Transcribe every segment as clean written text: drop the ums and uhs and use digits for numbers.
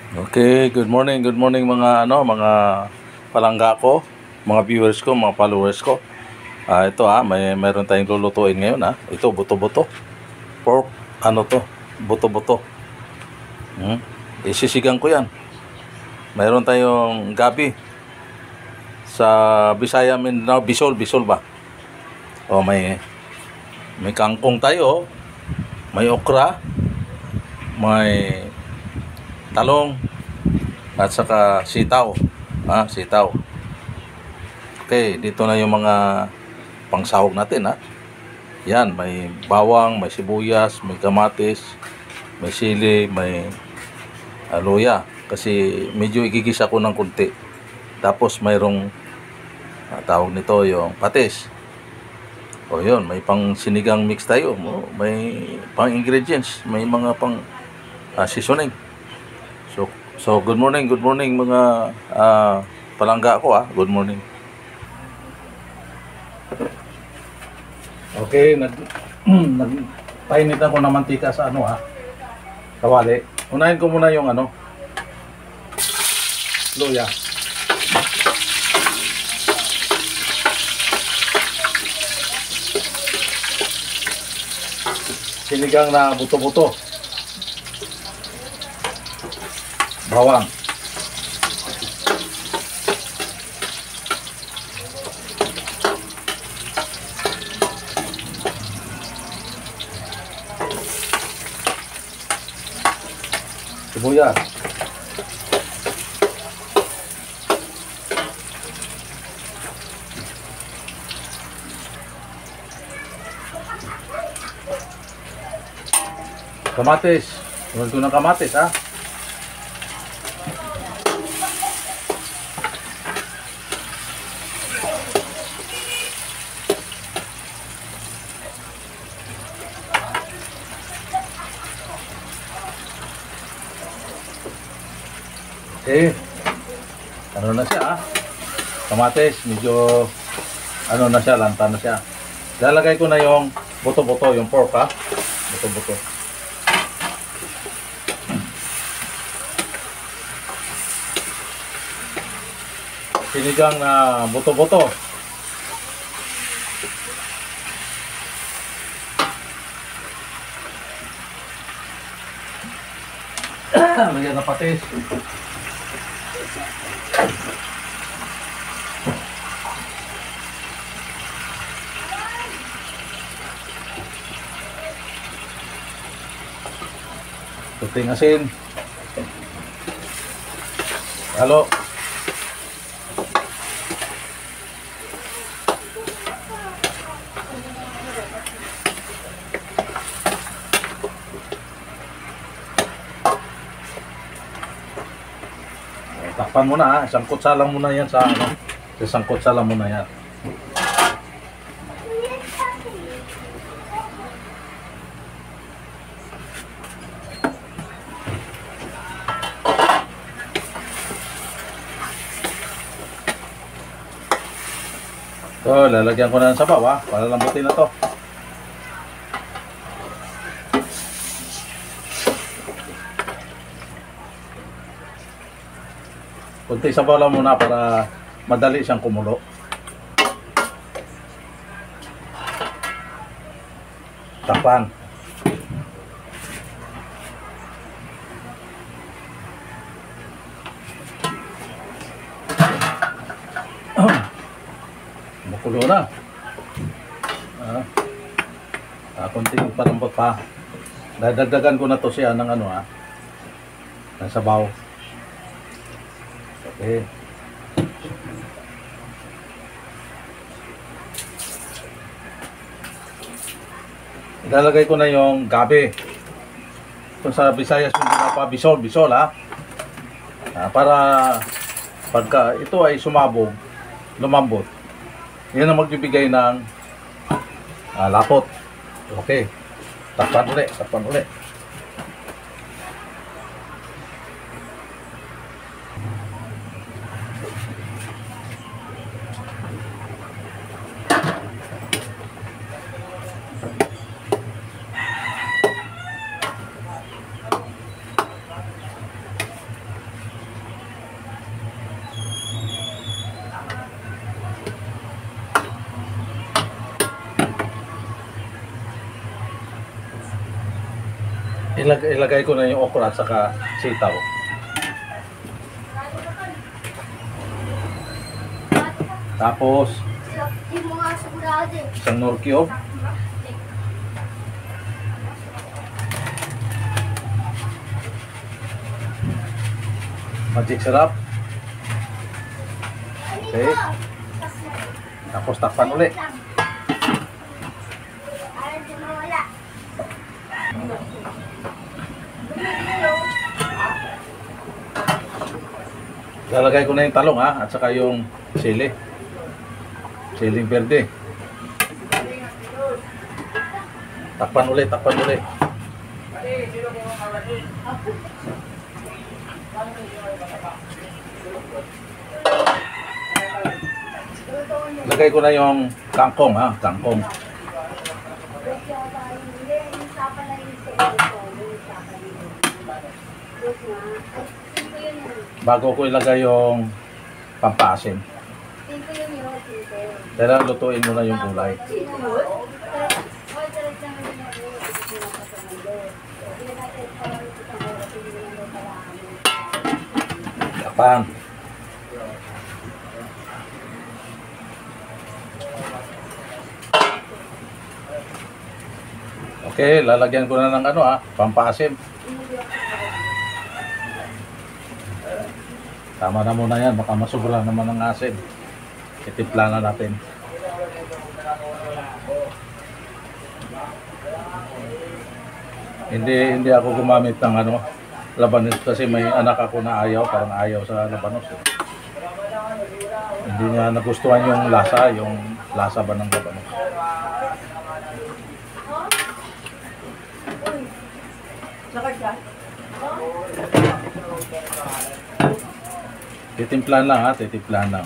Okay, good morning mga palangga ko, mga viewers ko, mga followers ko. Ito mayroon tayong lulutuin ngayon Ito buto-buto. Pork, buto-buto. Isisigang ko 'yan. Mayroon tayong gabi. Sa Bisaya, Mindanao, Bisol ba? May kangkong tayo, may okra, may talong at saka sitaw. Sitaw. Okay, dito na yung mga pangsahog natin Yan, may bawang, may sibuyas, may kamatis, may sili, may luya. Kasi medyo igigisa ko ng kunti. Tapos mayroong tawag nito yung patis. Yun, may pang sinigang mix tayo. May pang ingredients, may mga pang seasoning. So good morning mga palangga ko good morning. Okay, nagpainit ako ng mantika sa kawali. Unahin ko muna yung luya. Sinigang na buto-buto. Bawang. Sibuyas. Kamatis. Huwag ko ng kamatis Okay. Na siya Kamatis, medyo na siya, lanta na siya. Lalagay ko na yung buto-buto, yung pork Buto-buto. Sinigang na buto-buto. Lagyan na patis. Puting asin. Halo. Takpan muna isang kutsa lang muna yan isang kutsa lang muna yan. Lalagyan ko na ng sabaw para lambutin na to. Kunti sabaw lang muna para madali siyang kumulo. Takpan. Makulo na. Kunting palambot pa. Dadagdagan ko na to siya ng ng sabaw. Okay. Ilalagay ko na yung gabi. Kung sa Visayas yung Bisol para pagka ito ay sumabog, lumambot, yan ang magbibigay ng lapot. Okay. Takpan ulit. ilagay ko na yung okra at saka sitaw. Tapos, isang Knorr cube. Magic syrup. Okay. Tapos takpan ulit. Lalagay ko na yung talong ha, at saka yung sili. Siling verde. Takpan ulit, takpan ulit. Lagay ko na yung kangkong ha, kangkong. Bago ko ilagay yung pampaasim. Kaya lutuin mo na yung gulay. Takpan. Okay, lalagyan ko na ng ano pampaasim. Tama na muna yan, baka masobra naman ng asin. Itimpla na natin. Hindi ako gumamit ng labanos kasi may anak ako na parang ayaw sa labanos. Hindi niya nagustuhan yung lasa ba ng labanos. Titimplan lang titimplan lang.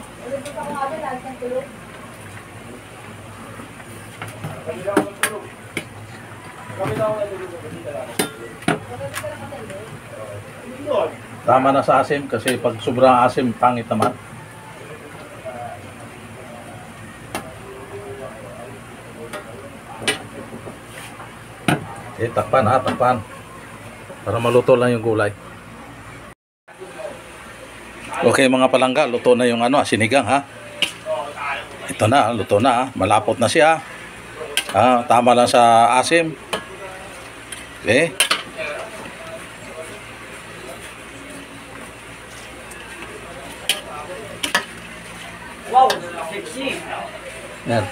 Tama na sa asim kasi pag sobrang asim pangit naman. Takpan takpan. Para maluto lang yung gulay. Okay mga palangga, luto na yung sinigang ha. Ito na, luto na malapot na siya. Tama lang sa asim. Okay. Wow, sexy. Yan.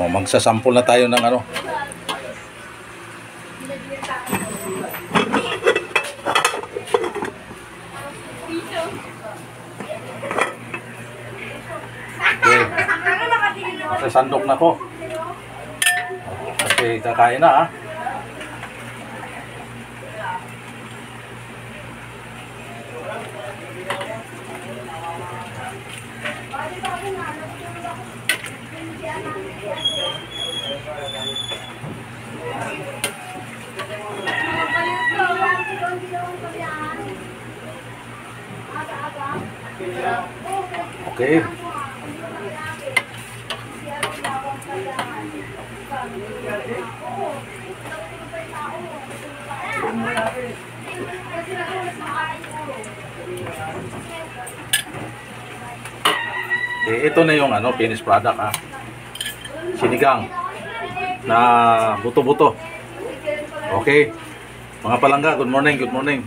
Magsasample na tayo ng Sasandok na ko. Kasi kakain na Okay. Ito na yung finished product sinigang na buto-buto. Okay. Mga palangga, good morning, good morning.